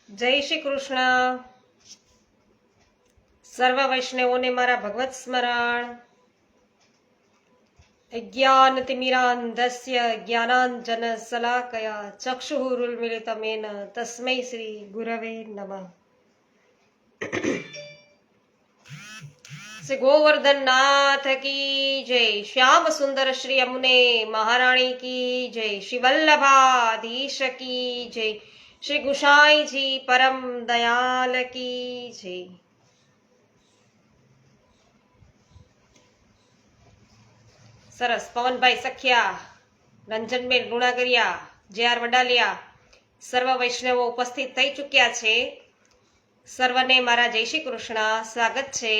જય શ્રી કૃષ્ણ. સર્વ વૈષ્ણવોને મારા ભગવત સ્મરણ. અજ્ઞાનતિમિરાન્ધસ્ય જ્ઞાનાંજન શલાકયા ચક્ષુરુન્મિલિતમેન તસ્મૈ શ્રી ગુરવે નમઃ. શ્રી ગોવર્ધન નાથ કી જય. શ્યામ સુંદર શ્રી અમુને મહારાણી કી જય. શ્રી વલ્લભાધીશ કી જય. શ્રી ગુસાઈજી પરમ દયાલ કી જય. સરસ. પવનભાઈ સખિયા, રંજનબેન લુણાગરિયા, જે.આર. વડાલિયા, સર્વ વૈષ્ણવો ઉપસ્થિત થઈ ચૂક્યા છે. સર્વને મારા જય શ્રી કૃષ્ણ. સ્વાગત છે.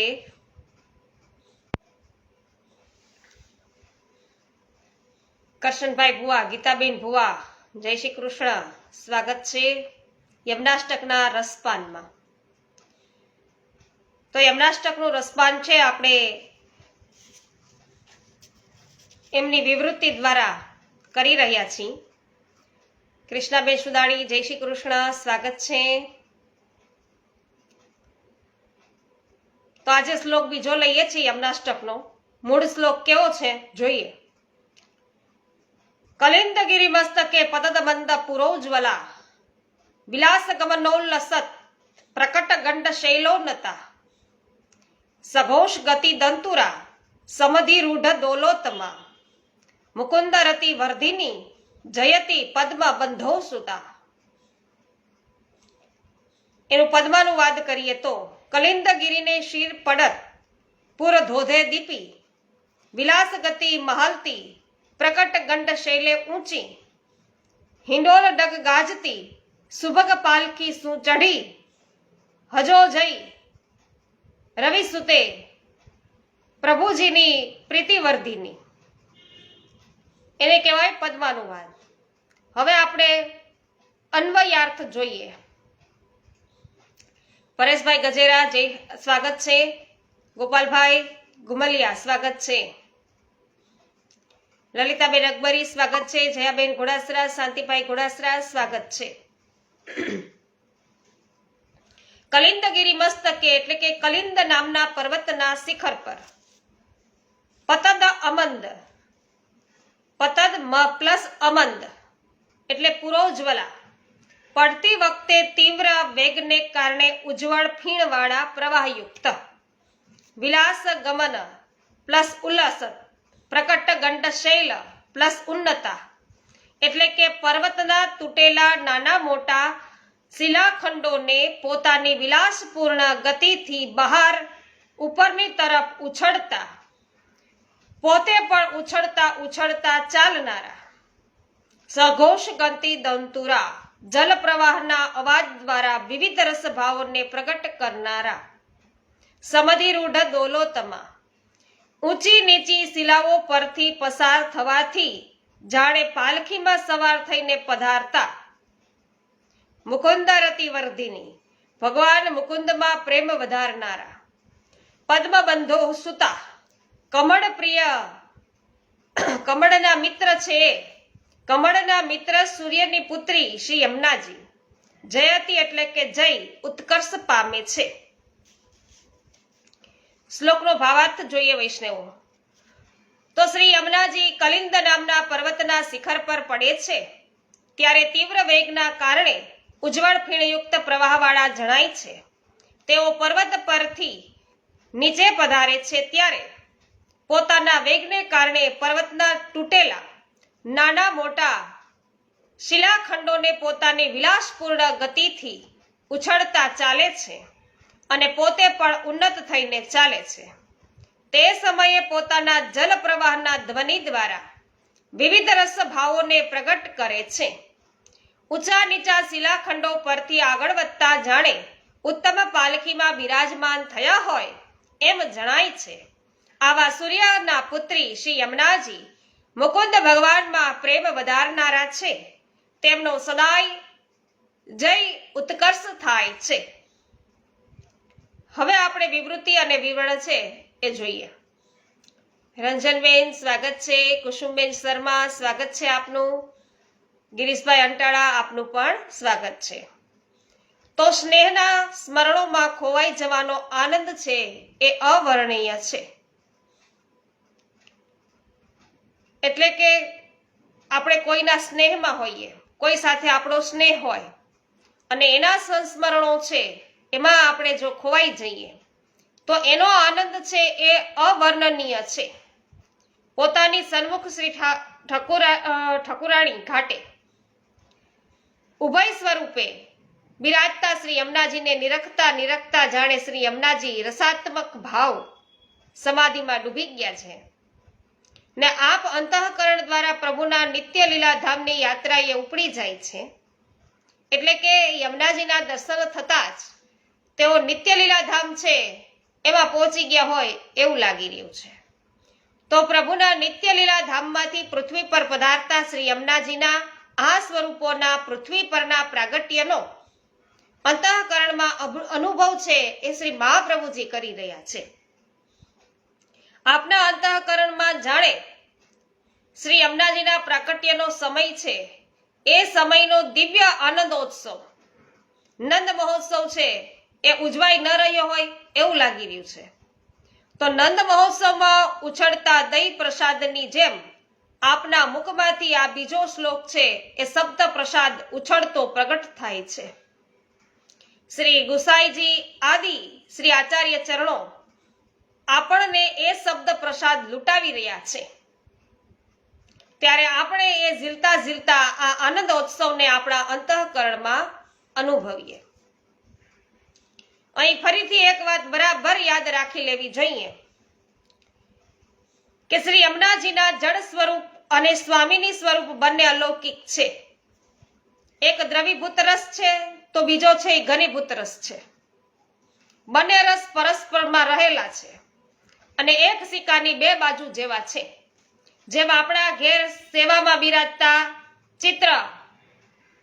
કરશનભાઈ ભુવા, ગીતાબેન ભુવા, જય શ્રી કૃષ્ણ. સ્વાગત છે યમનાષ્ટકના રસપાનમાં. તો યમનાષ્ટકનું રસપાન છે, આપણે એમની વિવૃત્તિ દ્વારા કરી રહ્યા છીએ. કૃષ્ણાબેન સુદાણી, જય શ્રી કૃષ્ણ. સ્વાગત છે. તો આજે શ્લોક બીજો લઈએ છીએ યમનાષ્ટકનો. મૂળ શ્લોક કેવો છે જોઈએ. કલિંદગીરી મસ્તકે પતદ મંદ પુરોજ્વલા વિલાસ ગમનોલ્લસત પ્રકટ ગંડ શૈલોન્નતા સઘોષ ગતિ દંતુરા સમધિરૂઢ દોલોતમા મુકુંદ રતિ વર્ધિની જયતિ પદ્મ બંધો સુતા. એનું પદ્માનુવાદ કરીએ તો, કલિંદગીરીને શિર પડત પુર ધોધે દીપી વિલાસ ગતિ મહાલતી પ્રકટ ગંડ શૈલે ઊંચી હિંડોલ ડગ ગાજતી સુભગ પાલકી શું ચઢી હજો જઈ રવિ સુતે પ્રભુજીની પ્રીતિવર્ધિની. એને કહેવાય પદ્માનુવાદ. હવે આપણે અન્વયાર્થ જોઈએ. પરેશભાઈ ગજેરા, જય સ્વાગત છે. ગોપાલભાઈ ગુમલિયા, સ્વાગત છે. લલિતાબેન અકબરી, સ્વાગત છે. જયાબેન ઘોડાસરા, શાંતિભાઈ ઘોડાસરા, સ્વાગત છે. કલિંદગીરી મસ્તકે એટલે કે કલિંદ નામના પર્વતના શિખર પર પતદ અમંદ, પતદ મ પ્લસ અમંદ એટલે પુરોજ્વલા, પડતી વખતે તીવ્ર વેગને કારણે ઉજ્જવળ ફીણવાળા પ્રવાહયુક્ત વિલાસ ગમન પ્લસ ઉલ્લાસ પ્રકટ ગંડ શૈલ પ્લસ ઉન્નતા એટલે કે પર્વતના તૂટેલા નાના મોટા શિલાખંડોને પોતાની વિલાસપૂર્ણ ગતિથી બહાર ઉપરની તરફ ઉછળતા, પોતે પણ ઉછળતા ઉછળતા ચાલનારા, સઘોષ ગતિ દંતુરા જલ પ્રવાહના અવાજ દ્વારા વિવિધ રસભાવોને પ્રગટ કરનારા, સમધિરૂઢ દોલોતમા ઊંચી નીચી શિલાઓ પરથી પસાર થવાથી જાણે પાલખીમાં સવાર થઈને પધારતા, મુકુંદ રતિ વર્ધિની ભગવાન મુકુંદમાં પ્રેમ વધારનારા, પદ્મબંધો સુતા કમળ પ્રિય, કમળના મિત્ર છે, કમળના મિત્ર સૂર્યની પુત્રી શ્રી યમુનાજી જયતિ એટલે કે જય ઉત્કર્ષ પામે છે. શ્લોકનો ભાવાર્થ જોઈએ વૈષ્ણવો. તો શ્રી યમુનાજી કલિંદ નામના પર્વતના શિખર પર પડે છે ત્યારે તીવ્ર વેગના કારણે ઉજ્જવળ ફીણયુક્ત પ્રવાહવાળા જણાય છે. તેઓ પર્વત પરથી નીચે પધારે છે ત્યારે પોતાના વેગને કારણે પર્વતના તૂટેલા નાના મોટા શિલાખંડોને પોતાની વિલાસપૂર્ણ ગતિથી ઉછળતા ચાલે છે અને પોતે પણ ઉન્નત થઈને ચાલે છે. તે સમયે પોતાના જલ પ્રવાહના ધ્વનિ દ્વારા વિવિધ રસભાવોને પ્રગટ કરે છે. ઊંચા નીચા શિલાખંડો પરથી આગળ વધતા જાણે ઉત્તમ પાલખીમાં બિરાજમાન થયા હોય એમ જણાય છે. આવા સૂર્યના પુત્રી શ્રી યમુનાજી મુકુંદ ભગવાનમાં પ્રેમ વધારનારા છે. તેમનો સદાય જય ઉત્કર્ષ થાય છે. હવે આપણે વિવૃત્તિ અને વિવરણ છે એ જોઈએ. રંજનબેન સ્વાગત છે. કુસુમબેન શર્મા, સ્વાગત છે આપનું. ગિરીશભાઈ અંટાળા, આપનું પણ સ્વાગત છે. તો સ્નેહના સ્મરણોમાં ખોવાઈ જવાનો આનંદ છે એ અવર્ણનીય છે. એટલે કે આપણે કોઈના સ્નેહમાં હોઈએ, કોઈ સાથે આપણો સ્નેહ હોય અને એના સંસ્મરણો છે એમાં આપણે જો ખોવાઈ જઈએ તો એનો આનંદ છે એ અવર્ણનીય છે. પોતાની સન્મુખ શ્રી ઠકુરાણી ઘાટે ઉભય સ્વરૂપે બિરાજતા શ્રી યમુનાજીને નિરખતા જાણે શ્રી યમુનાજી રસાત્મક ભાવ સમાધિમાં ડૂબી ગયા છે ને આપ અંતઃકરણ દ્વારા પ્રભુના નિત્ય લીલાધામની યાત્રાએ ઉપડી જાય છે. એટલે કે યમુનાજીના દર્શન થતા જ તેઓ નિત્ય લીલાધામ છે એમાં પહોંચી ગયા હોય એવું લાગી રહ્યું છે. તો પ્રભુના નિત્ય લીલાધામમાંથી પૃથ્વી પર પધારતા શ્રી યમુનાજીના આ સ્વરૂપોના પૃથ્વી પરના પ્રાગટ્યનો અંતઃકરણમાં અનુભવ છે એ શ્રી મહાપ્રભુજી કરી રહ્યા છે. આપના અંતઃકરણમાં જાણે શ્રી યમુનાજીના પ્રાગટ્યનો સમય છે એ સમયનો દિવ્ય આનંદોત્સવ, નંદ મહોત્સવ છે એ ઉજવાઈ ન રહ્યો હોય એવું લાગી રહ્યું છે. તો નંદ મહોત્સવમાં ઉછળતા દહીં પ્રસાદની જેમ આપના મુખમાંથી આ બીજો શ્લોક છે એ શબ્દ પ્રસાદ ઉછળતો પ્રગટ થાય છે. શ્રી ગુસાઈજી આદિ શ્રી આચાર્ય ચરણો આપણને એ શબ્દ પ્રસાદ લૂંટાવી રહ્યા છે. ત્યારે આપણે એ ઝીલતા આ આનંદોત્સવને આપણા અંતઃકરણમાં અનુભવીએ. અહીં ફરીથી એક વાત બરાબર યાદ રાખી લેવી જોઈએ કે શ્રી યમુનાજીના જળ સ્વરૂપ અને સ્વામીની સ્વરૂપ બંને અલૌકિક છે. એક દ્રવીભૂત રસ છે તો બીજો છે એ ઘનીભૂત રસ છે. બંને રસ પરસ્પરમાં રહેલા છે અને એક સિક્કાની બે બાજુ જેવા છે. જેમ આપણા ઘેર સેવામાં બિરાજતા ચિત્ર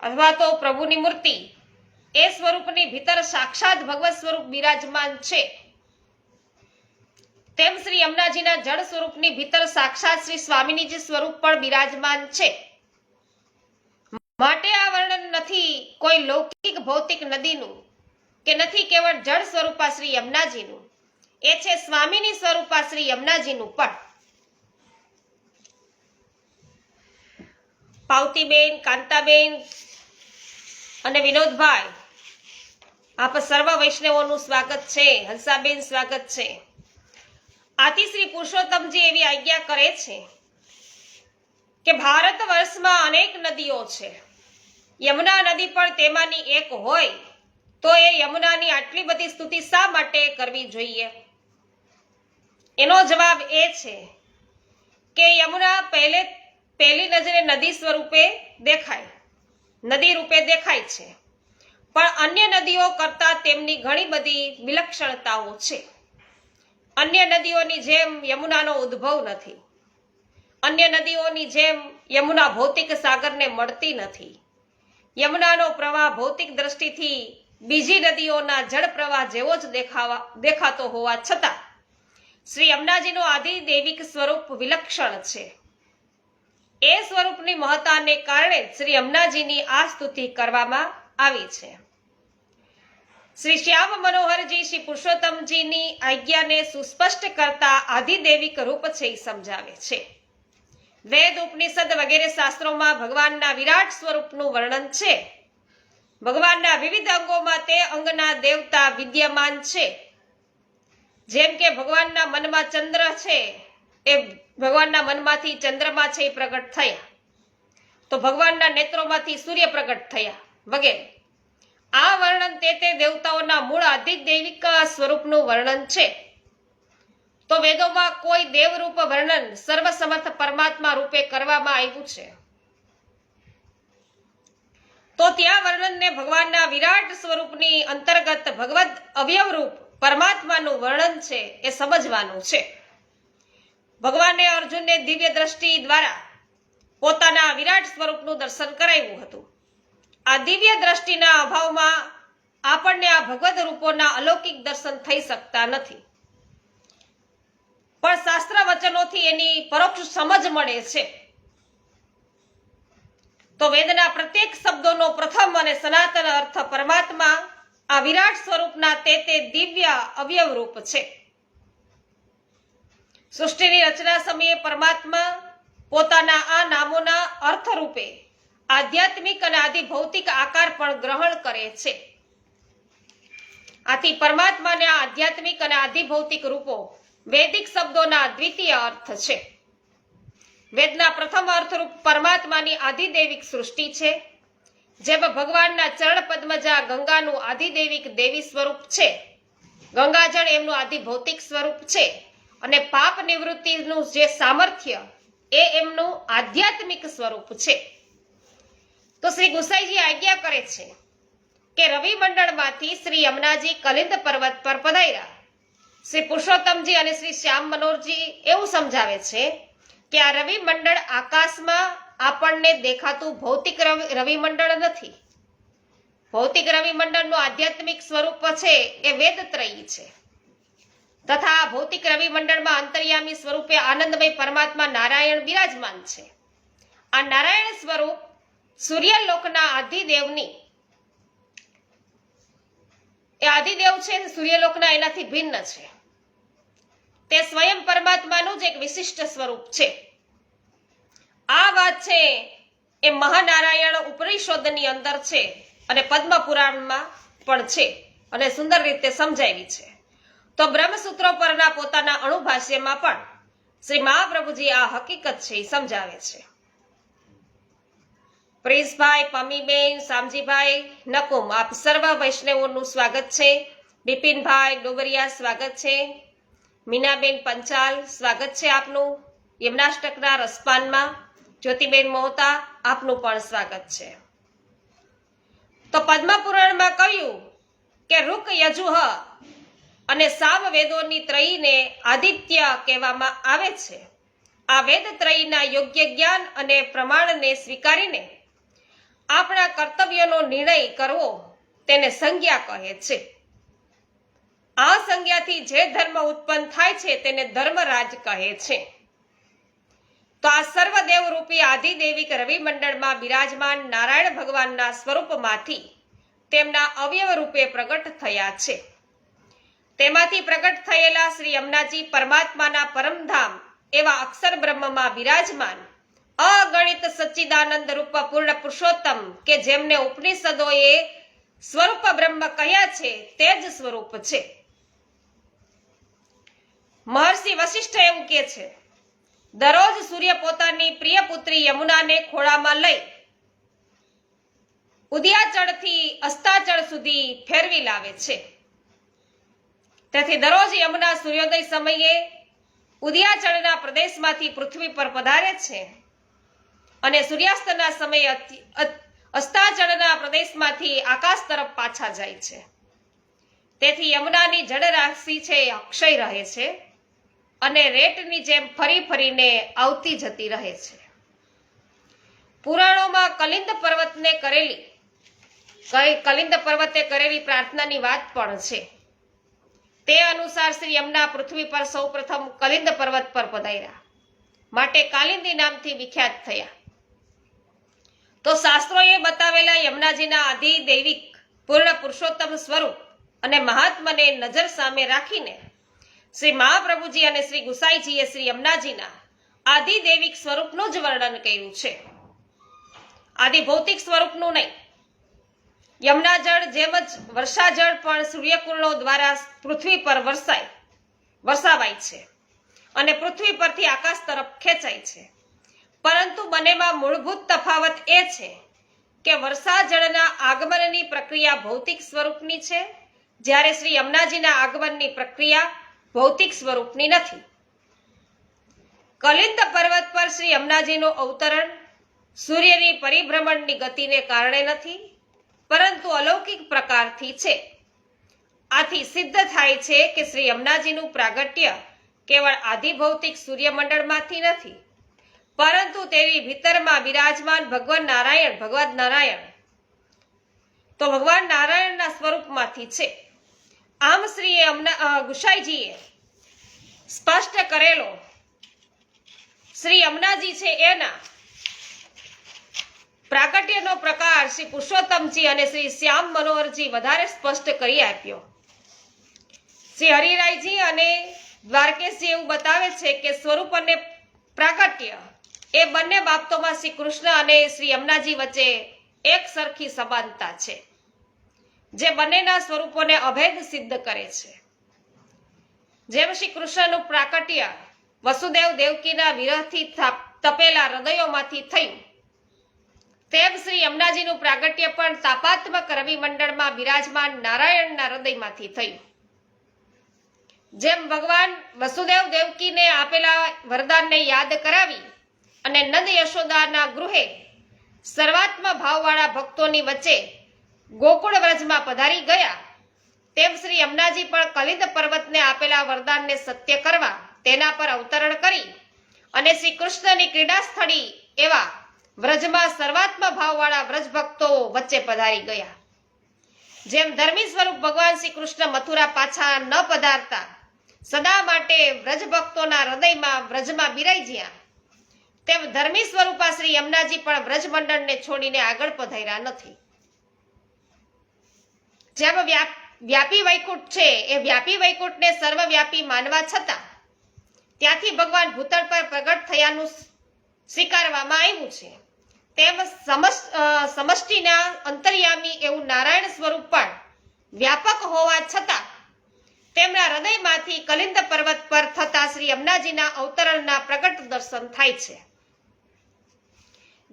અથવા તો પ્રભુની મૂર્તિ એ સ્વરૂપની ભીતર સાક્ષાત ભગવત સ્વરૂપ બિરાજમાન છે, તેમ શ્રી યમુનાજીના જળ સ્વરૂપની ભીતર સાક્ષાત શ્રી સ્વામીજીનું સ્વરૂપ પણ બિરાજમાન છે. માટે આ વર્ણન નથી કોઈ લૌકિક ભૌતિક નદીનું કે નથી કેવળ જળ સ્વરૂપા શ્રી યમુનાજીનું, એ છે સ્વામીની સ્વરૂપા શ્રી યમુનાજીનું પણ. પાવતીબેન, કાંતાબેન અને વિનોદભાઈ, આપ સર્વ વૈષ્ણવોનું સ્વાગત છે. હંસાબેન સ્વાગત છે. આથી શ્રી પુરુષોત્તમજી એવી આજ્ઞા કરે છે કે ભારત વર્ષમાં અનેક નદીઓ છે, યમુના નદી પણ તેમાંની એક હોય તો એ યમુનાની આટલી બધી સ્તુતિ શા માટે કરવી જોઈએ? એનો જવાબ એ છે કે યમુના પહેલી નજરે નદી સ્વરૂપે દેખાય, નદી રૂપે દેખાય છે, પણ અન્ય નદીઓ કરતા તેમની ઘણી બધી વિલક્ષણતાઓ છે. અન્ય નદીઓની જેમ યમુનાનો ઉદ્ભવ નથી. અન્ય નદીઓની જેમ યમુના ભૌતિક સાગરને મળતી નથી. યમુનાનો પ્રવાહ ભૌતિક દ્રષ્ટિથી બીજી નદીઓના જળ પ્રવાહ જેવો જ દેખાતો હોવા છતાં શ્રી યમુનાજીનું આદિદૈવિક સ્વરૂપ વિલક્ષણ છે. એ સ્વરૂપની મહત્તાને કારણે શ્રી યમુનાજીની આ સ્તુતિ કરવામાં આવી છે. શ્રી શ્યામ મનોહરજી શ્રી પુરુષોત્તમજીની આજ્ઞાને સુસ્પષ્ટ કરતા આદિદૈવિક રૂપ છે એ સમજાવે છે. વેદ, ઉપનિષદ વગેરે શાસ્ત્રોમાં ભગવાનના વિરાટ સ્વરૂપનું વર્ણન છે. ભગવાનના વિવિધ અંગોમાં તે અંગના દેવતા વિદ્યમાન છે. જેમ કે ભગવાનના મનમાં ચંદ્ર છે, એ ભગવાનના મનમાંથી ચંદ્રમા છે એ પ્રગટ થયા, તો ભગવાનના નેત્રોમાંથી સૂર્ય પ્રગટ થયા વગેરે. આ વર્ણન તે દેવતાઓના મૂળ આદિદૈવિક સ્વરૂપનું વર્ણન છે. તો વેદોમાં કોઈ દેવરૂપ વર્ણન સર્વસમર્થ પરમાત્મા રૂપે કરવામાં આવ્યું છે, તો ત્યાં વર્ણનને ભગવાનના વિરાટ સ્વરૂપની અંતર્ગત ભગવદ અવયવ રૂપ પરમાત્માનું વર્ણન છે એ સમજવાનું છે. ભગવાને અર્જુનને દિવ્ય દ્રષ્ટિ દ્વારા પોતાના વિરાટ સ્વરૂપનું દર્શન કરાવ્યું હતું. આ દિવ્ય દ્રષ્ટિના અભાવમાં આપણને આ ભગવદ રૂપોના અલૌકિક દર્શન થઈ શકતા નથી, પણ શાસ્ત્ર વચનોથી એની પરોક્ષ સમજ મળે છે. તો વેદના પ્રત્યેક શબ્દોનો પ્રથમ અને સનાતન અર્થ પરમાત્મા આ વિરાટ સ્વરૂપના તે દિવ્ય અવયવ રૂપ છે. સૃષ્ટિની રચના સમયે પરમાત્મા પોતાના આ નામોના અર્થ રૂપે આધ્યાત્મિક અને આદિ ભૌતિક આકાર પણ ગ્રહણ કરે છે. આથી પરમાત્માના આધ્યાત્મિક અને આદિ ભૌતિક રૂપો વૈદિક શબ્દોના દ્વિતીય અર્થ છે. વેદના પ્રથમ અર્થરૂપ પરમાત્માની આધિદૈવિક સૃષ્ટિ છે. જેમાં ભગવાનના ચરણ પદ્મજા ગંગાનું આધિદૈવિક દેવી સ્વરૂપ છે. ગંગાજળ એમનું આદિ ભૌતિક સ્વરૂપ છે અને પાપ નિવૃત્તિનું જે સામર્થ્ય એ એમનું આધ્યાત્મિક સ્વરૂપ છે. તો શ્રી ગુસાઈજી આજ્ઞા કરે છે કે રવિ મંડળમાંથી શ્રી યમુનાજી કલિંદ પર્વત પર પધાર્યા. શ્રી પુરુષોત્તમજી અને શ્રી શ્યામ મનોહરજી એવું સમજાવે છે કે આ રવિ મંડળ આકાશમાં આપણને દેખાતું ભૌતિક રવિ મંડળ નથી. ભૌતિક રવિ મંડળનું આધ્યાત્મિક સ્વરૂપ છે એ વેદત્રયી છે તથા આ ભૌતિક રવિ મંડળમાં અંતર્યામી સ્વરૂપે આનંદમય પરમાત્મા નારાયણ બિરાજમાન છે. આ નારાયણ સ્વરૂપ સૂર્યલોકના આધિદેવની એ આધિદેવ છે, સૂર્યલોકના એનાથી ભિન્ન છે. તે સ્વયં પરમાત્માનું જ એક વિશિષ્ટ સ્વરૂપ છે. આ વાત છે એ મહાનારાયણ ઉપનિષદની અંદર છે અને પદ્મ પુરાણમાં પણ છે અને સુંદર રીતે સમજાવી છે. તો બ્રહ્મસૂત્રો પરના પોતાના અણુભાષ્યમાં પણ શ્રી મહાપ્રભુજી આ હકીકત છે એ સમજાવે છે. પ્રિન્સભાઈ, પમીબેન, શામજીભાઈ, નકુમ, આપ સર્વ વૈષ્ણવોનું સ્વાગત છે. બિપિનભાઈ ડોબરિયા સ્વાગત છે. મીનાબેન પંચાલ સ્વાગત છે આપનું. યમનાષ્ટકના રસપાનમાં જ્યોતિબેન મોહતા આપનું પણ સ્વાગત છે. તો પદ્મપુરાણમાં કહ્યું કે ઋક, યજુઃ અને સામ વેદોની ત્રયીને આદિત્ય કહેવામાં આવે છે. આ વેદ ત્રયીના યોગ્ય જ્ઞાન અને પ્રમાણને સ્વીકારીને આપણા કર્તવ્યનો નિર્ણય કરવો તેને સંજ્ઞા કહે છે. આ સંજ્ઞાથી જે ધર્મ ઉત્પન્ન થાય છે તેને ધર્મરાજ કહે છે. તો આ સર્વદેવ રૂપી આધિદૈવિક રવિ મંડળમાં બિરાજમાન નારાયણ ભગવાનના સ્વરૂપમાંથી તેમના અવયવ રૂપે પ્રગટ થયા છે. તેમાંથી પ્રગટ થયેલા શ્રી યમુનાજી પરમાત્માના પરમધામ એવા અક્ષર બ્રહ્મમાં બિરાજમાન અગણિત સચ્ચિદાનંદ રૂપ પૂર્ણ પુરુષોત્તમ કે જેમને ઉપનિષદોએ સ્વરૂપ બ્રહ્મ કહ્યા છે તે જ સ્વરૂપ છે. મહર્ષિ વશિષ્ઠ એવું કહે છે, દરરોજ સૂર્ય પોતાની પ્રિય પુત્રી યમુનાને ખોળામાં લઈ ઉદયાચળથી અસ્તાચળ સુધી ફેરવી લાવે છે. તેથી દરરોજ યમુના સૂર્યોદય સમયે ઉદયાચળના પ્રદેશમાંથી પૃથ્વી પર પધારે છે અને સૂર્યાસ્તના સમયે અસ્તાચળના પ્રદેશમાંથી આકાશ તરફ પાછા જાય છે. તેથી યમુનાની જળ રાશિ છે એ અક્ષય રહે છે અને રેતની જેમ ફરી ફરીને આવતી જતી રહે છે. પુરાણોમાં કલિંદ પર્વતે કરેલી પ્રાર્થનાની વાત પણ છે. તે અનુસાર શ્રી યમુના પૃથ્વી પર સૌપ્રથમ કલિંદ પર્વત પર પધાર્યા માટે કાલિંદી નામથી વિખ્યાત થયા. તો શાસ્ત્રોએ બતાવેલા યમુનાજીના આધિદૈવિક પૂર્ણ પુરુષોત્તમ સ્વરૂપ અને મહાત્મને નજર સામે રાખીને શ્રી મહાપ્રભુજી અને શ્રી ગુસાઈજીએ શ્રી યમુનાજીના આધિદૈવિક સ્વરૂપનું જ વર્ણન કર્યું છે, આદિ ભૌતિક સ્વરૂપનું નહીં. યમુના જળ જેમ જ વર્ષા જળ પણ સૂર્યકુળો દ્વારા પૃથ્વી પર વરસાવાય છે અને પૃથ્વી પરથી આકાશ તરફ ખેંચાય છે. પરંતુ બંનેમાં મૂળભૂત તફાવત એ છે કે વર્ષા જળના આગમનની પ્રક્રિયા ભૌતિક સ્વરૂપની છે, જ્યારે શ્રી યમુનાજીના આગમનની પ્રક્રિયા ભૌતિક સ્વરૂપની નથી. કલિંદ પર્વત પર શ્રી યમુનાજીનું અવતરણ સૂર્યની પરિભ્રમણની ગતિને કારણે નથી, પરંતુ અલૌકિક પ્રકારથી છે. આથી સિદ્ધ થાય છે કે શ્રી યમુનાજીનું પ્રાગટ્ય કેવળ આધિભૌતિક સૂર્યમંડળમાંથી નથી, પરંતુ તેની ભીતરમાં બિરાજમાન ભગવાન નારાયણ તો ભગવાન નારાયણના સ્વરૂપમાંથી છે. આમ શ્રી ગુસાઈજીએ સ્પષ્ટ કરેલો શ્રી યમુનાજી છે એના પ્રાગટ્યનો પ્રકાર શ્રી પુરુષોત્તમજી અને શ્રી શ્યામ મનોહરજી વધારે સ્પષ્ટ કરી આપ્યો. શ્રી હરિરાયજી અને દ્વારકેશજી એવું બતાવે છે કે સ્વરૂપ અને પ્રાગટ્ય એ બંને બાબતોમાં શ્રી કૃષ્ણ અને શ્રી યમુનાજી વચ્ચે એક સરખી સમાનતા છે, જે બંનેના સ્વરૂપોને અભેદ સિદ્ધ કરે છે. જેમ શ્રી કૃષ્ણનું પ્રાગટ્ય વસુદેવ દેવકીના વિરહથી તપેલા હૃદયોમાંથી થયું, તેમ શ્રી યમુનાજીનું પ્રાગટ્ય પણ તાપાત્મક રવિમંડળમાં બિરાજમાન નારાયણના હૃદયમાંથી થયું. જેમ ભગવાન વસુદેવ દેવકીને આપેલા વરદાનને યાદ કરાવી અને નંદ યશોદાના ગૃહે સર્વાત્મા ભાવવાળા ભક્તોની વચ્ચે ગોકુળ વ્રજમાં પધારી ગયા, તેમ શ્રી યમુનાજી પણ કલિંદ પર્વતને આપેલા વરદાનને સત્ય કરવા તેના પર અવતરણ કરી અને શ્રી કૃષ્ણની ક્રીડા સ્થળી એવા વ્રજમાં સર્વાત્મા ભાવવાળા વ્રજ ભક્તો વચ્ચે પધારી ગયા. જેમ ધર્મી સ્વરૂપ ભગવાન શ્રી કૃષ્ણ મથુરા પાછા ન પધારતા સદા માટે વ્રજ ભક્તોના હૃદયમાં વ્રજમાં બિરાઈ જ્યાં, તેમ ધર્મી સ્વરૂપા શ્રી યમુનાજી પણ વ્રજ મંડળને છોડીને આગળ પધાર્યા નથી. જેમ વ્યાપી વૈકુંઠ છે એ વ્યાપી વૈકુંઠને સર્વવ્યાપી માનવા છતાં ત્યાંથી ભગવાન ભૂતળ પર પ્રગટ થયાનું સ્વીકારવામાં આવ્યું છે, તેમ સમષ્ટિના અંતર્યામી એવું નારાયણ સ્વરૂપ પણ વ્યાપક હોવા છતાં તેમના હૃદયમાંથી કલિંદ પર્વત પર થતા શ્રી યમુનાજીના અવતરણના પ્રગટ દર્શન થાય છે.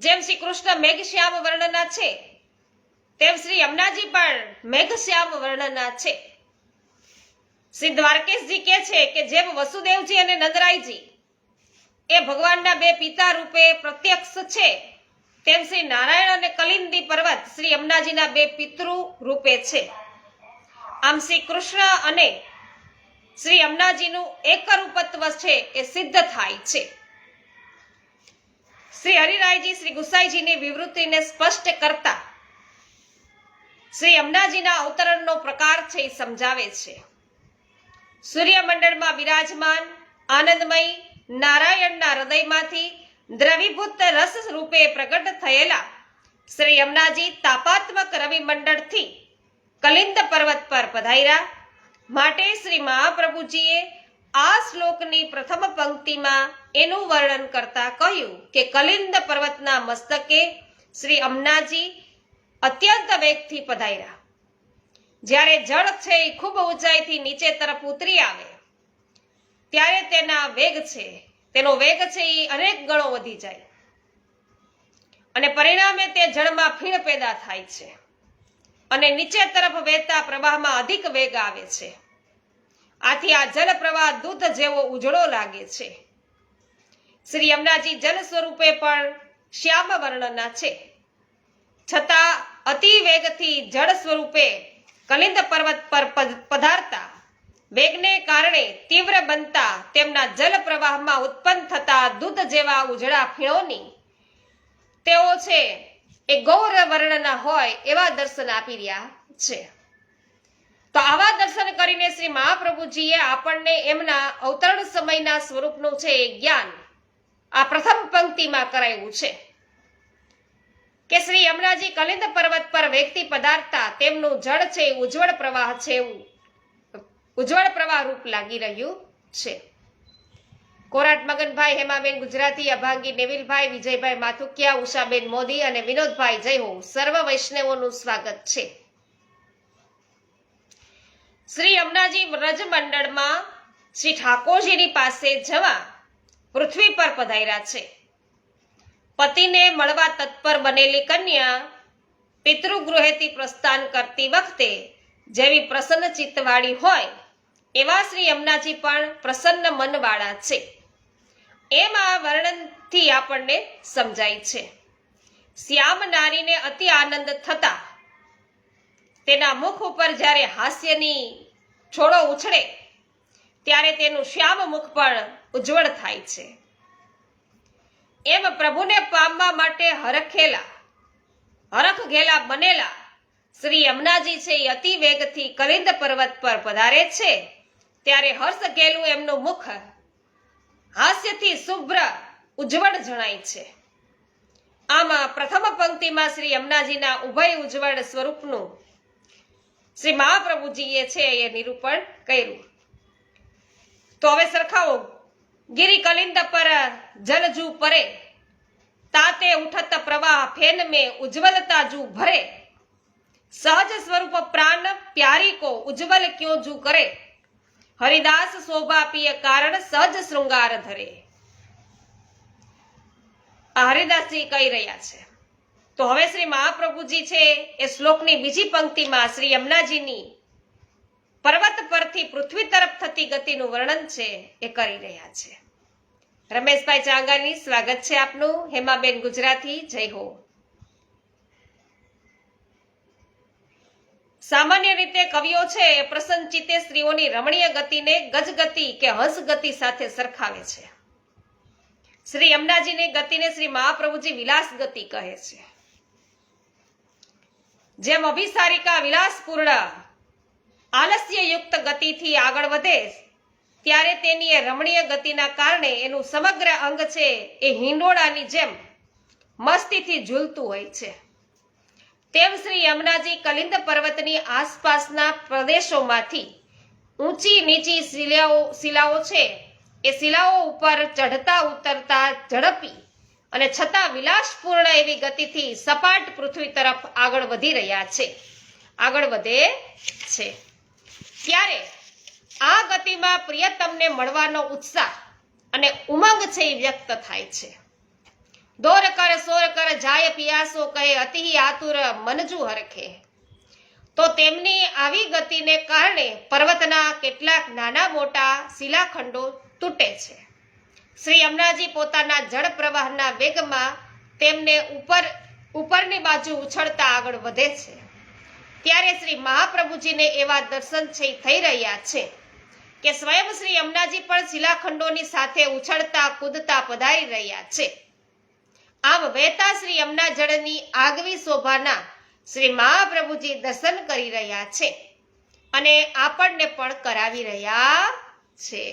જેમ શ્રી કૃષ્ણ મેઘશ્યામ વર્ણના છે, તેમ શ્રી યમુનાજી પણ મેઘશ્યામ વર્ણના છે. શ્રી દ્વારકેશજી કહે છે કે જેમ વસુદેવજી અને નંદરાયજી એ ભગવાનના બે પિતા રૂપે પ્રત્યક્ષ છે, તેમ શ્રી નારાયણ અને કલિંદી પર્વત શ્રી યમુનાજીના બે પિતૃ રૂપે છે. આમ શ્રી કૃષ્ણ અને શ્રી યમુનાજીનું એકરૂપત્વ છે એ સિદ્ધ થાય છે. શ્રી હરિરાયજી શ્રી ગુસાઈજીની વિવૃત્તિને સ્પષ્ટ કરતા શ્રી યમુનાજીના અવતરણનો પ્રકાર છે એ સમજાવે છે. સૂર્યમંડળમાં બિરાજમાન આનંદમય નારાયણના હૃદયમાંથી દ્રવીભૂત રસ રૂપે પ્રગટ થયેલા શ્રી યમુનાજી તાપાત્મક રવિમંડળથી કલિંદ પર્વત પર પધાર્યા માટે શ્રી મહાપ્રભુજીએ આ શ્લોકની પ્રથમ પંક્તિમાં એનું વર્ણન કરતા કહ્યું કે કલિંદ પર્વતના મસ્તકે શ્રી યમુનાજી અત્યંત વેગથી પધાર્યા. જ્યારે જળ છે એ ખૂબ ઊંચાઈથી નીચે તરફ ઉતરી આવે ત્યારે તેનો વેગ છે એ અનેક ગણો વધી જાય અને પરિણામે તે જળમાં ફીણ પેદા થાય છે અને નીચે તરફ વહેતા પ્રવાહમાં અધિક વેગ આવે છે. આથી આ જલ પ્રવાહ દૂધ જેવો ઉજળો લાગે છે. શ્રી યમુનાજી જલ સ્વરૂપે પણ શ્યામ વર્ણના છે, છતાં અતિ વેગથી જળ સ્વરૂપે કલિંદ પર્વત પર પધારતા વેગને કારણે તીવ્ર બનતા તેમના જલ પ્રવાહમાં ઉત્પન્ન થતા દૂધ જેવા ઉજળા ફીણોની તેઓ છે એ ગૌર વર્ણના હોય એવા દર્શન આપી રહ્યા છે. તો આવા દર્શન કરીને શ્રી મહાપ્રભુજીએ આપણને એમના અવતરણ સમયના સ્વરૂપનું છે એ જ્ઞાન આ પ્રથમ પંક્તિમાં કરાયું છે કે શ્રી યમુનાજી કલિંદ પર્વત પર વેગથી પધારતા તેમનું જળ છે ઉજ્જવળ પ્રવાહ છે એવું ઉજ્જવળ પ્રવાહ રૂપ લાગી રહ્યું છે. કોરાટ મગનભાઈ, હેમાબેન ગુજરાતી, અભાંગી નેવિલભાઈ, વિજયભાઈ માથુકિયા, ઉષાબેન મોદી અને વિનોદભાઈ જય હો, સર્વ વૈષ્ણવોનું સ્વાગત છે. શ્રી યમુનાજી વ્રજ મંડળમાં શ્રી ઠાકોરજીની પાસે જવા પૃથ્વી પર પધાર્યા છે. પતિને મળવા તત્પર બનેલી કન્યા પિતૃગૃહેથી પ્રસ્થાન કરતી વખતે જેવી પ્રસન્ન ચિત્તવાળી હોય એવા શ્રી યમુનાજી પણ પ્રસન્ન મનવાળા છે, એમ આ વર્ણનથી આપણને સમજાય છે. શ્યામ નારીને અતિ આનંદ થતા તેના મુખ ઉપર જ્યારે હાસ્યની છોડો ઉછળે ત્યારે તેનું શ્યામ મુખ પણ ઉજ્જવળ થાય છે. એમ પ્રભુને પામવા માટે હરખ ઘેલા બનેલા શ્રી યમુનાજી છે એ અતિ વેગથી કલિંદ પર્વત પર પધારે છે ત્યારે હર્ષ ઘેલું એમનું મુખ હાસ્યથી શુભ્ર ઉજ્જવળ જણાય છે. આમાં પ્રથમ પંક્તિમાં શ્રી યમુનાજીના ઉભય ઉજ્જવળ સ્વરૂપનું શ્રી મહાપ્રભુજીએ છે એ નિરૂપણ કર્યું. તો હવે સરખાવો. ગિરી કલિંદ પર જલજુ પરે, તાતે ઉઠત પ્રવાહ ફેન में उज्ज्वलता जू भरे, सहज स्वरूप प्राण प्यारी को उज्ज्वल क्यों जू करे, हरिदास शोभा पिय कारण सहज श्रृंगार धरे. આ હરિદાસજી કહી રહ્યા છે. તો હવે શ્રી મહાપ્રભુજી છે એ શ્લોકની બીજી પંક્તિમાં શ્રી યમુનાજીની પર્વત પરથી પૃથ્વી તરફ થતી ગતિનું વર્ણન છે એ કરી રહ્યા છે. રમેશભાઈ ચાંગાની સ્વાગત છે આપનું. હેમાબેન ગુજરાતી, જય હો. સામાન્ય રીતે કવિઓ છે એ પ્રસન્ન ચિત્તે સ્ત્રીઓની રમણીય ગતિને ગજગતિ કે હંસ ગતિ સાથે સરખાવે છે. શ્રી યમુનાજીની ગતિને શ્રી મહાપ્રભુજી વિલાસ ગતિ કહે છે. જેમ અભિસારિકા વિલાસપૂર્ણ આલસ્યયુક્ત ગતિથી આગળ વધે ત્યારે તેની એ રમણીય ગતિના કારણે એનું સમગ્ર અંગ છે એ હિંડોળાની જેમ મસ્તીથી ઝૂલતું હોય છે. તેમ શ્રી યમુનાજી કલિંદ પર્વતની આસપાસના પ્રદેશોમાંથી ઊંચી નીચી શિલાઓ છે એ શિલાઓ ઉપર ચઢતા ઉતરતા ઝડપી અને છતાં વિલાસપૂર્ણ એવી ગતિથી સપાટ પૃથ્વી તરફ આગળ વધી રહ્યા છે, આગળ વધે છે. ત્યારે આ ગતિમાં પ્રિયતમને મળવાનો ઉત્સાહ અને ઉમંગ છે એ વ્યક્ત થાય છે. દોર કર સોર કર જાય પિયાસો કહે અતિ આતુર મનજુ હરખે. તો તેમની આવી ગતિને કારણે પર્વતના કેટલાક નાના મોટા શિલાખંડો તૂટે છે. શ્રી યમુનાજી પોતાના જળ પ્રવાહના વેગમાં તેમને ઉપરની બાજુ ઉછળતા આગળ વધે છે. ત્યારે શ્રી મહાપ્રભુજીને એવા દર્શન છે થઈ રહ્યા છે કે સ્વયં શ્રી યમુનાજી પણ શિલાખંડોની સાથે ઉછળતા કૂદતા પધારી રહ્યા છે. આમ વહેતા શ્રી યમુના જળની આગવી શોભાના શ્રી મહાપ્રભુજી દર્શન કરી રહ્યા છે અને આપણને પણ કરાવી રહ્યા છે.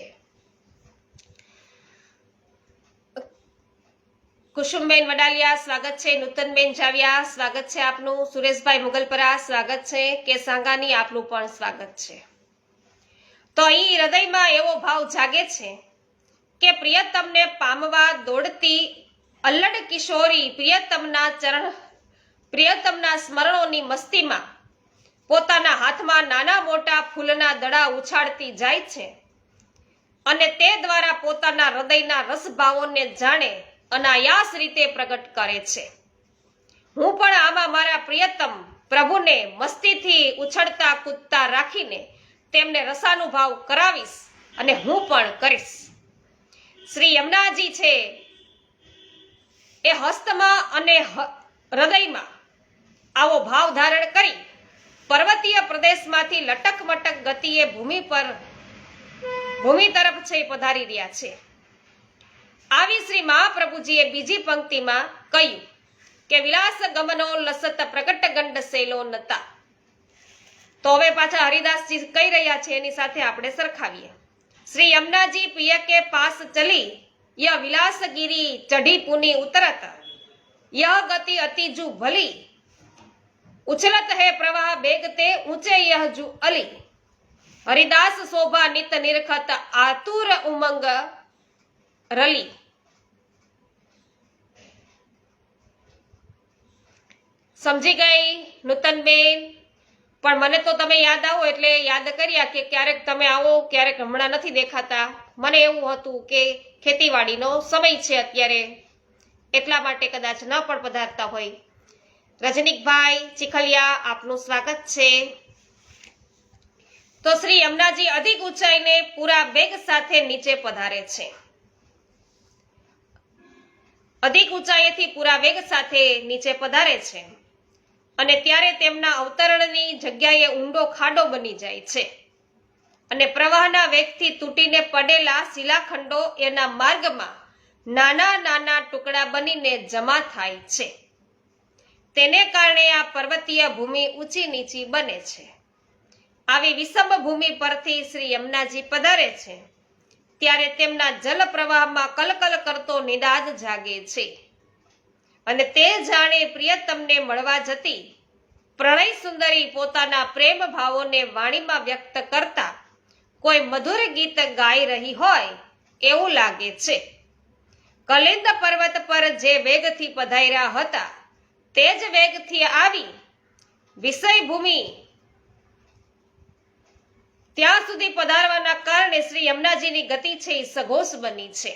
કુસુમબેન વડાલિયા સ્વાગત છે. નૂતનબેન જાવિયા સ્વાગત છે આપનું. સુરેશભાઈ મુગલપરા સ્વાગત છે. કે સાંગાની આપનું પણ સ્વાગત છે. તો અહીં હૃદયમાં એવો ભાવ જાગે છે કે પ્રિયતમને પામવા દોડતી અલ્લડ કિશોરી પ્રિયતમના સ્મરણોની મસ્તીમાં પોતાના હાથમાં નાના મોટા ફૂલના દડા ઉછાળતી જાય છે અને તે દ્વારા પોતાના હૃદયના રસભાવોને જાણે અનાયાસ રીતે પ્રગટ કરે છે. હું પણ આમાં મારા પ્રિયતમ પ્રભુને મસ્તીથી ઉછળતા કૂદતા રાખીને તેમને રસાનુભાવ કરાવીશ અને હું પણ કરીશ. શ્રી યમુનાજી છે એ હસ્તમાં અને હૃદયમાં આવો ભાવ ધારણ કરી પર્વતીય પ્રદેશમાંથી લટક મટક ગતિએ ભૂમિ તરફ છે પધારી રહ્યા છે. આવી શ્રી મહાપ્રભુજીએ બીજી પંક્તિમાં કહ્યું કે વિલાસ ગમનો લસત પ્રગટ ગંડ સેલો નતા. તો હવે પાછા હરિદાસજી કહી રહ્યા છે એની સાથે આપણે સરખાવીએ. શ્રી યમુનાજી પિય કે પાસ ચલી યહ વિલાસગીરી ચઢી પુની ઉતરત, યહ ગતિ અતિ જુ ભલી, ઉછલત હે પ્રવાહ બેગતે ઊંચે યહ જુ અલી, હરિદાસ શોભા નિત નિરખત આતુર ઉમંગ રલી. સમજી ગઈ નૂતનબેન? પણ મને તો તમે યાદ આવો એટલે યાદ કર્યા કે ક્યારેક તમે આવો, ક્યારેક હમણાં નથી દેખાતા. મને એવું હતું કે ખેતીવાડીનો સમય છે અત્યારે, એટલા માટે કદાચ ન પણ પધારતા હોય. રજનીકભાઈ ચીખલિયા આપનું સ્વાગત છે. તો શ્રી યમુનાજી અધિક ઊંચાઈને પૂરા વેગ સાથે નીચે પધારે છે. અધિક ઊંચાઈથી પૂરા વેગ સાથે નીચે પધારે છે અને ત્યારે તેમના અવતરણની જગ્યાએ ઊંડો ખાડો બની જાય છે અને પ્રવાહના વેગથી તૂટીને પડેલા શિલાખંડો એના માર્ગમાં નાના નાના ટુકડા બનીને જમા થાય છે. તેને કારણે આ પર્વતીય ભૂમિ ઊંચી નીચી બને છે. આવી વિષમ ભૂમિ પરથી શ્રી યમુનાજી પધારે છે ત્યારે તેમના જલ પ્રવાહમાં કલકલ કરતો નિદાદ જાગે છે અને તે જાણે પ્રિયતમને મળવા જતી પ્રણય સુંદરી પોતાના પ્રેમ ભાવોને વાણીમાં વ્યક્ત કરતા કોઈ મધુર ગીત ગાઈ રહી હોય એવું લાગે છે. કલિંદ પર્વત પર જે વેગથી પધાર્યા હતા તે જ વેગથી આવી વિષય ભૂમિ ત્યાં સુધી પધારવાના કારણે શ્રી યમુનાજીની ગતિ છે એ સઘોષ બની છે.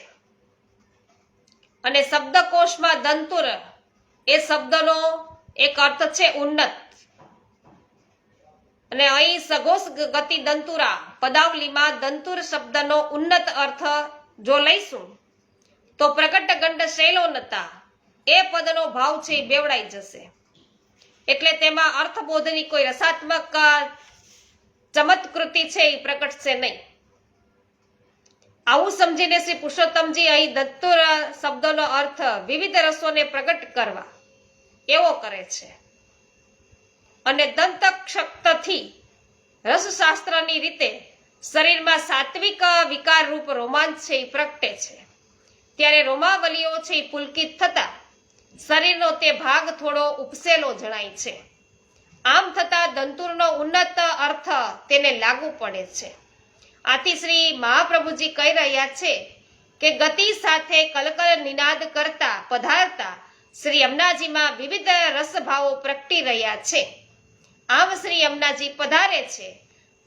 અને શબ્દકોશમાં દંતુર એ શબ્દનો એક અર્થ છે ઉન્નત, અને અહીં સઘોષ ગતિ દંતુરા પદાવલીમાં દંતુર શબ્દનો ઉન્નત અર્થ જો લઈશું તો પ્રકટ ગંડ શૈલોનતા એ પદનો ભાવ છે એ બેવડાઈ જશે. એટલે તેમાં અર્થબોધની કોઈ રસાત્મક ચમત્કૃતિ છે એ પ્રકટશે નહીં. આવું સમજીને શ્રી પુરુષોત્તમજી અહીં દંતુર શબ્દનો અર્થ વિવિધ રસોને પ્રગટ કરવા એવો કરે છે. અને દંતક્ષક્તથી રસશાસ્ત્રની રીતે શરીરમાં સાત્વિક વિકાર રૂપ રોમાંચ છે એ પ્રગટે છે. ત્યારે રોમાવલીઓ છે એ પુલકિત થતા શરીરનો તે ભાગ થોડો ઉપસેલો જણાય છે. આમ થતા દંતુરનો ઉન્નત અર્થ તેને લાગુ પડે છે. આથી શ્રી મહાપ્રભુજી કહી રહ્યા છે કે ગતિ સાથે કલકલ નિનાદ કરતા પધારતા શ્રી યમુનાજીમાં વિવિધ રસભાવો પ્રગટી રહ્યા છે. આમ શ્રી યમુનાજી પધારે છે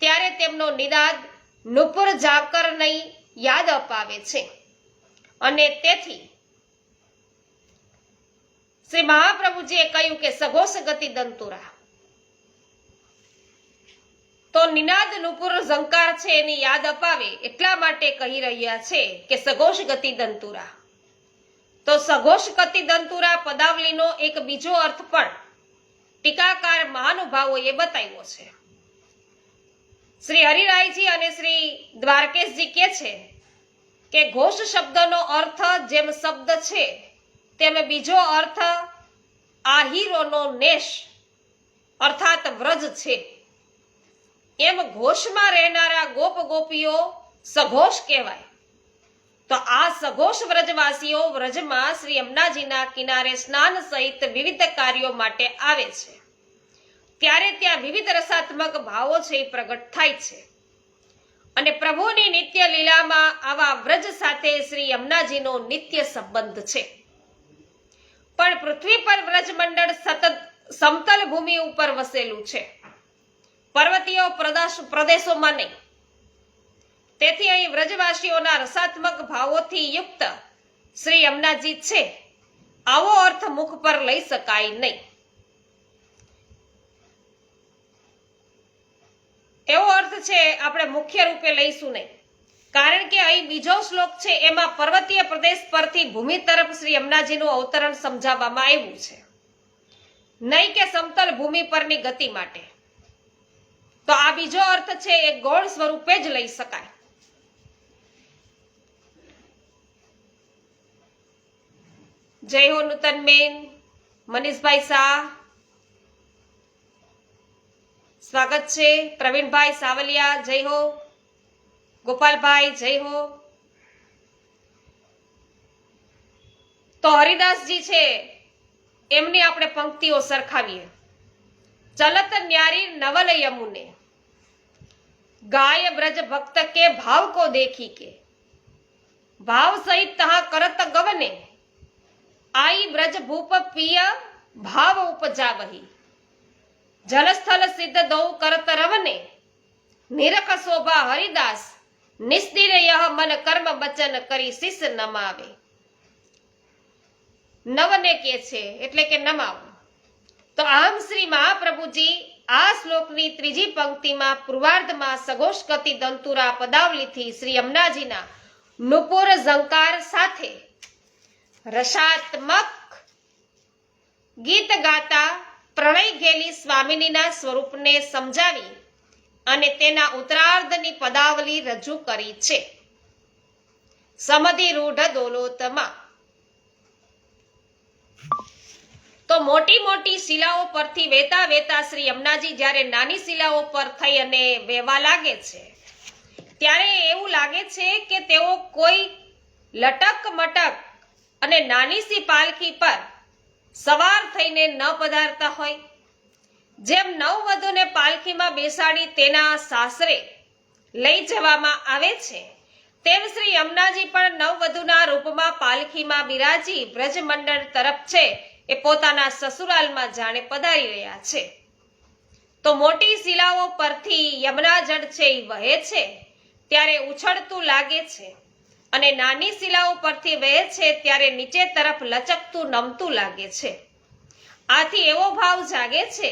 ત્યારે તેમનો નિનાદ નુપુર જાકરની યાદ અપાવે છે. અને તેથી શ્રી મહાપ્રભુજીએ કહ્યું કે સઘોષ ગતિ દંતુરા, તો નિનાદ નુપુર ઝંકાર છે એની યાદ અપાવે એટલા માટે કહી રહ્યા છે કે સઘોષ ગતિ દંતુરા. તો સઘોષ ગતિ દંતુરા પદાવલીનો એક બીજો અર્થ પણ ટીકાકાર મહાનુભાવોએ બતાવ્યો છે. શ્રી હરિરાયજી અને શ્રી દ્વારકેશજી કહે છે કે ઘોષ શબ્દનો અર્થ જેમ શબ્દ છે તેમ બીજો અર્થ આહીરોનો નેશ અર્થાત વ્રજ છે. એમ ઘોષમાં રહેનારા ગોપ ગોપીઓ સઘોષ કહેવાય. તો આ સઘોષ વ્રજવાસીઓ વ્રજમાં શ્રી યમુનાજીના કિનારે સ્નાન સહિત વિવિધ કાર્યો માટે આવે છે. ત્યારે ત્યાં વિવિધ રસાત્મક ભાવો છે એ પ્રગટ થાય છે. અને પ્રભુની નિત્ય લીલામાં આવા વ્રજ સાથે શ્રી યમુનાજીનો નિત્ય સંબંધ છે. પણ પૃથ્વી પર વ્રજ મંડળ સતત સમતલ ભૂમિ ઉપર વસેલું છે, પર્વતીય પ્રદેશોમાં નહીં. તેથી અહીં વ્રજવાસીઓના રસાત્મક ભાવોથી યુક્ત શ્રી યમુનાજી છે આવો અર્થ મુખ પર લઈ શકાય નહીં. એવો અર્થ છે આપણે મુખ્ય રૂપે લઈશું નહીં, કારણ કે અહીં બીજો શ્લોક છે એમાં પર્વતીય પ્રદેશ પરથી ભૂમિ તરફ શ્રી યમુનાજીનું અવતરણ સમજાવવામાં આવ્યું છે, નહીં કે સમતલ ભૂમિ પરની ગતિ માટે. તો આ બીજો અર્થ છે એ ગૌણ સ્વરૂપે જ લઈ શકાય. જય હો નૂતનબેન, મનીષભાઈ શાહ સ્વાગત છે. પ્રવીણભાઈ સાવલિયા જય હો. ગોપાલભાઈ જય હો. તો હરિદાસજી છે એમની આપણે પંક્તિઓ સરખાવીએ. ચલત ન્યારી નવલ यमुने गाय ब्रज भक्त के भाव को देखी के भाव सहित तहा करत गवने आई ब्रज भूप पिय भाव उपजा वही जलस्थल सिद्ध दौ करत रवने निरख शोभा हरिदास निस्दिर यह मन कर्म बचन करी शिष नमावे. નવને કે છે એટલે કે નમાવું. તો આમ શ્રી મહાપ્રભુજી આ શ્લોકની ત્રીજી પંક્તિમાં પૂર્વાર્ધમાં સઘોષ ગતિ દંતુરા પદાવલીથી શ્રી યમુનાજીના નુપુર ઝંકાર સાથે રસાત્મક ગીત ગાતા પ્રણય ગેલી સ્વામિનીના સ્વરૂપને સમજાવી અને તેના ઉત્તરાર્ધની પદાવલી રજૂ કરી છે. સમધિ રૂઢ દોલોતમાં તો મોટી મોટી શિલાઓ પરથી વેતા વેતા શ્રી યમુનાજી જ્યારે નાની શિલાઓ પર થઈ અને વહેવા લાગે છે ત્યારે એવું લાગે છે કે તેઓ કોઈ લટક મટક અને નાની સી પાલખી પર સવાર થઈને ન પધારતા હોય, જેમ નવવધુને પાલખીમાં બેસાડી તેના સાસરે લઈ જવામાં આવે છે, તેમ શ્રી યમુનાજી પણ નવવધુના રૂપમાં પાલખીમાં બિરાજી બ્રજમંડળ તરફ છે એ પોતાના સસુરાલમાં જાણે પધારી રહ્યા છે. તો મોટી શિલાઓ પરથી યમુના જળ છે એ વહે છે ત્યારે ઉછળતું લાગે છે, અને નાની શિલાઓ પરથી વહે છે ત્યારે નીચે તરફ લચકતું નમતું લાગે છે. આથી એવો ભાવ જાગે છે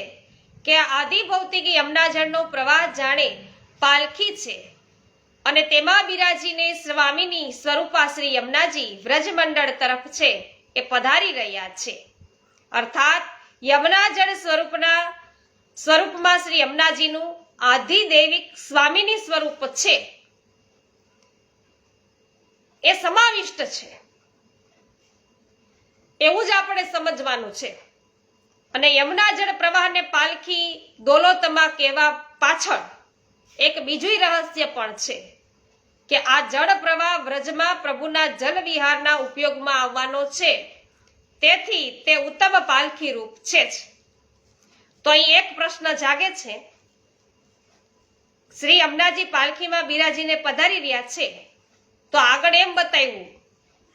કે આદિ ભૌતિક યમુના જળનો પ્રવાહ જાણે પાલખી છે, અને તેમાં બિરાજીને સ્વામીની સ્વરૂપા શ્રી યમુનાજી વ્રજમંડળ તરફ છે એ પધારી રહ્યા છે. અર્થાત યમુના જળ સ્વરૂપમાં શ્રી યમુનાજીનું આધિદૈવિક સ્વામીની સ્વરૂપ છે એ સમાવિષ્ટ છે, એવું જ આપણે સમજવાનું છે. અને યમુના જળ પ્રવાહને પાલખી દોલોતમા કહેવા પાછળ એક બીજું રહસ્ય પણ છે કે આ જળ પ્રવાહ વ્રજમાં પ્રભુના જલ વિહારના ઉપયોગમાં આવવાનો છે, તેથી તે ઉત્તમ પાલખી રૂપ છે જ. તો અહીં એક પ્રશ્ન જાગે છે, શ્રી યમુનાજી પાલખીમાં બિરાજીને પધારી રહ્યા છે, તો આગળ એમ બતાવ્યું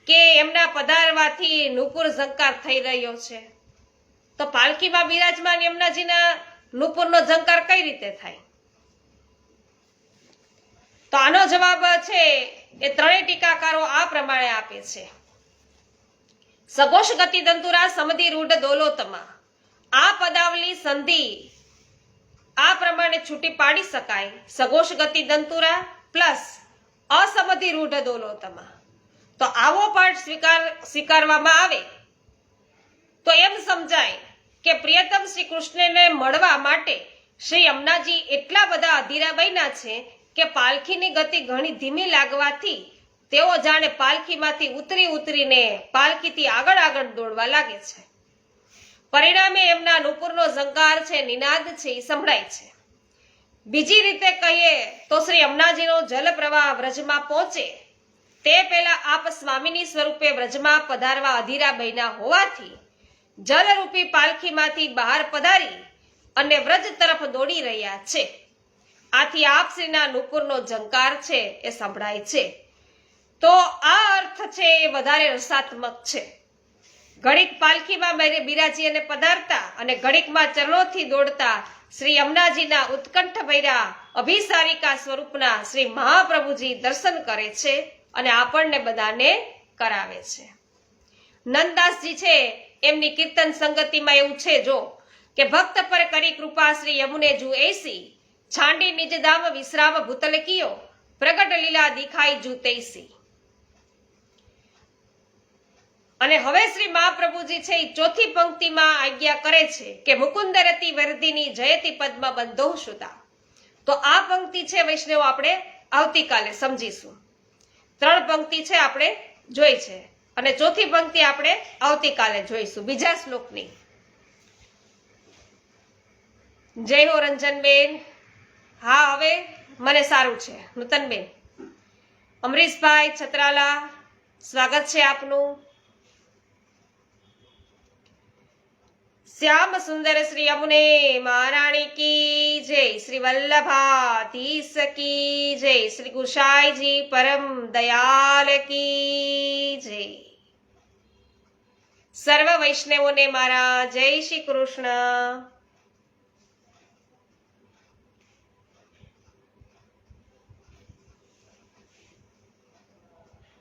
કે એમના પધારવાથી નુપુર ઝંકાર થઈ રહ્યો છે, તો પાલખીમાં બિરાજમાન યમુનાજીના નુપુરનો ઝંકાર કઈ રીતે થાય? તો આનો જવાબ છે એ ત્રણેય ટીકાકારો આ પ્રમાણે આપે છે. સઘોષ ગતિ દંતુરા સમધિ રૂઢ દોલોતમા, આ પદાવલી સંધિ આ પ્રમાણે છૂટી પાડી શકાય. સઘોષ ગતિ દંતુરા પ્લસ અસમધિ રૂઢ દોલોતમા. તો આવો પાઠ સ્વીકારવામાં આવે તો એમ સમજાય કે પ્રિયતમ શ્રી કૃષ્ણને મળવા માટે શ્રી યમુનાજી એટલા બધા અધીરા બન્યા છે કે પાલખીની ગતિ ઘણી ધીમી લાગવાથી તેઓ જાણે પાલખીમાંથી ઉતરીને પાલખીથી આગળ દોડવા લાગે છે. પરિણામે એમના નુપુરનો ઝંકાર છે, નિનાદ છે એ સંભળાય છે. બીજી રીતે કહીએ તો શ્રી યમુનાજીનો જલ પ્રવાહ વ્રજમાં પહોંચે તે પહેલા આપ સ્વામીની સ્વરૂપે વ્રજમાં પધારવા અધીરા બન્યા હોવાથી જલરૂપી પાલખીમાંથી બહાર પધારી અને વ્રજ તરફ દોડી રહ્યા છે. આથી આપશ્રીના નુપુરનો ઝંકાર છે એ સંભળાય છે. તો આ અર્થ છે એ વધારે રસાત્મક છે. ઘડીક પાલખીમાં બિરાજી અને પધારતા અને ઘડીકમાં ચરણોથી દોડતા શ્રી યમુનાજીના ઉત્કંઠ ભર્યા અભિસારિકા સ્વરૂપના શ્રી મહાપ્રભુજી દર્શન કરે છે અને આપણને બધાને કરાવે છે. નંદદાસજી છે એમની કીર્તન સંગતિમાં એવું છે જો કે ભક્ત પર કરી કૃપા શ્રી યમુને જુ એસી, છાંડી નિજ ધામ વિશ્રામ ભૂતલ કિયો, પ્રગટ લીલા દિખાઈ જુ તૈસી. અને હવે શ્રી મહાપ્રભુજી છે એ ચોથી પંક્તિમાં આજ્ઞા કરે છે કે મુકુંદ રતિ વર્ધિની જયતિ પદ્મ બંધો સુતા. તો આ પંક્તિ છે વૈષ્ણવ આપણે આવતીકાલે સમજીશું. 3 પંક્તિ છે આપણે જોઈ છે અને ચોથી પંક્તિ આપણે આવતીકાલે જોઈશું બીજા શ્લોકની. જય હો રંજનબેન. હા, હવે મને સારું છે. નૂતનબેન, અમરીશભાઈ છત્રાલા, સ્વાગત છે આપનું. શ્યામ સુંદર શ્રી યમુને મહારાણી કી જય, શ્રી વલ્લભાધીશ કી જય, શ્રી ગુસાઈજી પરમ દયાલ કી જય. સર્વ વૈષ્ણવોને મારા જય શ્રી કૃષ્ણ.